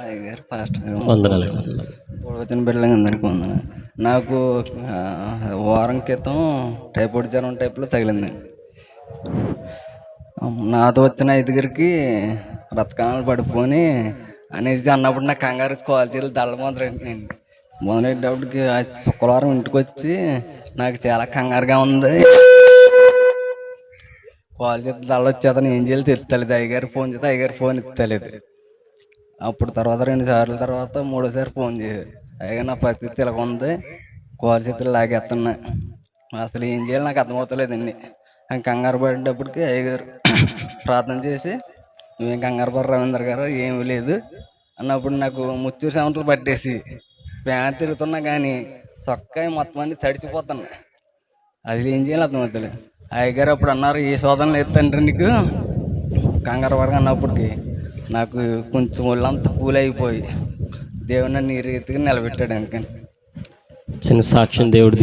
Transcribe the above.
అయ్యగారు పాస్టర్ గారు వందనాలు. వచ్చిన బిడ్డలకి అందరికీ వందనాలు. నాకు వారం క్రితం టైఫాయిడ్ జ్వరం టైప్లో తగిలింది. నాతో వచ్చిన 5గురికి రక్తకణాలు పడిపోని అనేసి అన్నప్పుడు నాకు కంగారు కాల్చీలు దళ్ళ మొదలెట్టేటప్పటికి శుక్రవారం ఇంటికి వచ్చి నాకు చాలా కంగారుగా ఉంది. కాల్ చేతి దళ్ళ వచ్చేతను ఏం చేయాలి తెత్తలేదు. అయ్యగారు ఫోన్ చేస్తే అయ్యగారు ఫోన్ ఎత్తలేదు. అప్పుడు తర్వాత 2 సార్లు తర్వాత 3ఓసారి ఫోన్ చేశారు. అయ్యగా నా పరిస్థితి ఇలా ఉంది, కాల్ చేతులు లాగేస్తున్నా, అసలు ఏం చేయాలి నాకు అర్థమవుతలేదండి. కంగారు పడేటప్పటికి అయ్యగారు ప్రార్థన చేసి నువ్వేం కంగారు పడ రవీంద్ర గారు ఏమీ లేదు అన్నప్పుడు నాకు ముచ్చూరు సెమంటలు పట్టేసి ప్యాంట్ తిరుగుతున్నా కానీ చొక్కా మొత్తం అన్ని తడిచిపోతున్నా. అది ఏం చేయాలి అర్థమవుతలేదు. అయ్యగారు అప్పుడు అన్నారు, ఏ శోధన లేదు తండ్రి నీకు కంగారు పడక అన్నప్పటికి నాకు కొంచెం ఒళ్ళంతా కూల్ అయిపోయి దేవుడు నన్ను ఈ రీతిగా నిలబెట్టాడు. అందుకని చిన్న సాక్ష్యం దేవుడు